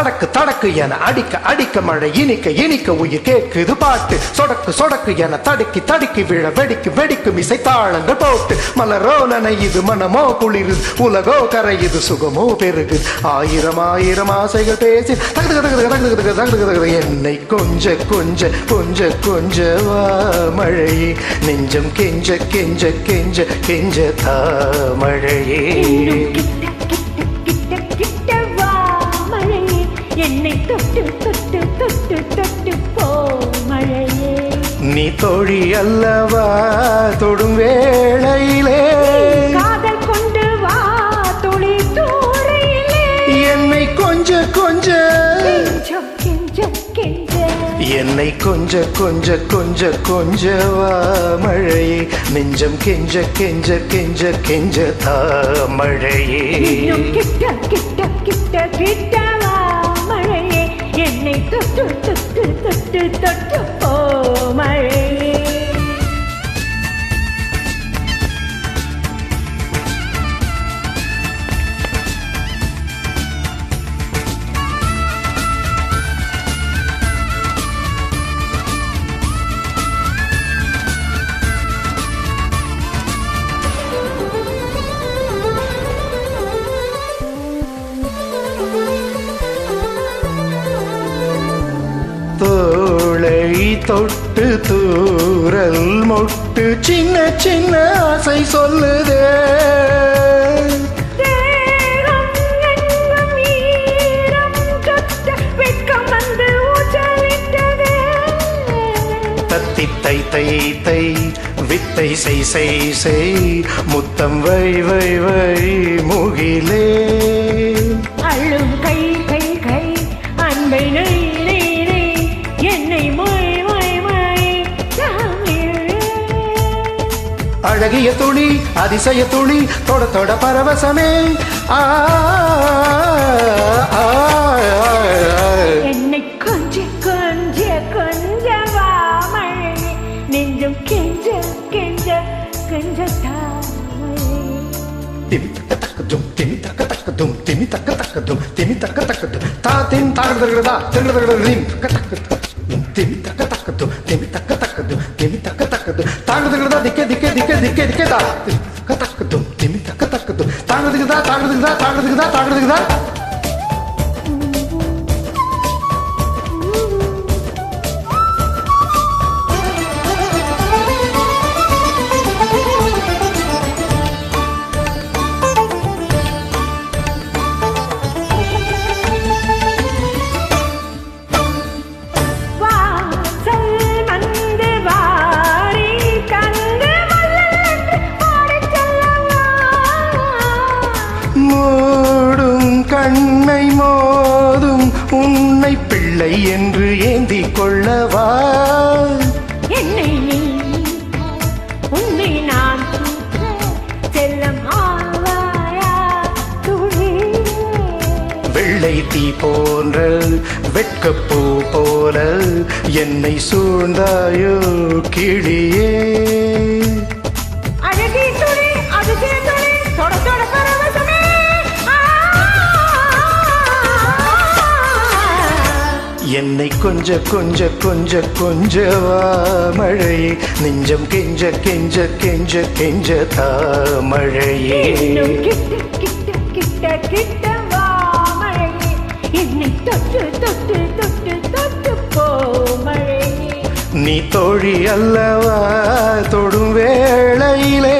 தடக்கு தடக்கு என அடிக்க அடிக்க மழை இனிக்க இனிக்க உயிர் கேட்குது பாட்டு சொடக்கு சொடக்கு என தடுக்கி தடுக்கி விழ வெடிக்கு வெடிக்கும் இசை தாளங்கள் போட்டு மலரோ நனையுது மனமோ குளிரு உலகோ கரையுது சுகமோ பெருகு ஆயிரம் ஆயிரம் ஆசைகள் பேசி என்னை கொஞ்ச கொஞ்ச கொஞ்ச கொஞ்ச வா மழையே நெஞ்சம் கெஞ்ச கெஞ்ச கெஞ்ச கெஞ்ச தா மழையே என்னை தொட்டு தொட்டு தொட்டு தொட்டு போ மழையே நீ தோழி அல்லவா தொடும் வேளையிலே காதல் கொண்டு வா துளி தூரையிலே என்னை கொஞ்ச கொஞ்ச கெஞ்ச கெஞ்ச என்னை கொஞ்ச கொஞ்ச கொஞ்ச கொஞ்ச வா மழையே நெஞ்சம் கெஞ்ச கெஞ்ச கெஞ்ச கெஞ்ச தா மழையே கிட்ட கிட்ட கிட்ட கிட்ட வா மழையே என்னை தொட்டு தொட்டு தொட்டு தொட்டு போ மழையே தோளை தொட்டு தூரல் மொட்டு சின்ன சின்ன ஆசை சொல்லுதே தத்தி தை தை தை வித்தை செய் செய் செய் முத்தம் வை வை வை முகிலே அள்ளும் கை கை கை அன்பை நை நை நை என்னை மொய் மொய் மொய் அழகிய துளி அதிசய துளி தொட தொட பரவசமே ஆ என்னை கொஞ்ச கொஞ்ச கொஞ்ச வா மழையே நெஞ்சம் கெஞ்ச கெஞ்ச கெஞ்ச திமி தக்க தக்கதும் திமி தக்க தக்கதும் திமி தக்க தக்கதும் தா திம் தாகதா திம் திமி தக்க தக்கதும் திமி தக்க தக்கதும் திமி தக்க தக்கதும் தாகதா திக்கே திக்கே திக்கே திக்கே திக்கே தா தக்கதும் திமி தக்க தக்கதும் தாகதா தாகதா தாகதா தாகதா கண்ணை மோதும் உன்னை பிள்ளை என்று ஏந்தி கொள்ளவா என்னை நீ உன்னை நான் செல்லம் ஆவாயா துணி வெள்ளை தீ போன்ற வெட்கப்பூ போல என்னை சூழ்ந்தாயோ கிளியே அழகி துணி அதிசய துணி தொட தொட பரவசமே என்னை கொஞ்ச கொஞ்ச கொஞ்ச கொஞ்ச வா மழையே நெஞ்சம் கெஞ்ச கெஞ்ச கெஞ்ச கெஞ்ச தா மழையே கிட்ட கிட்ட கிட்ட கிட்ட வா மழையே என்னை தொட்டு தொட்டு தொட்டு தொட்டு போ மழையே நீ தோழி அல்லவா தொடும் வேளையிலே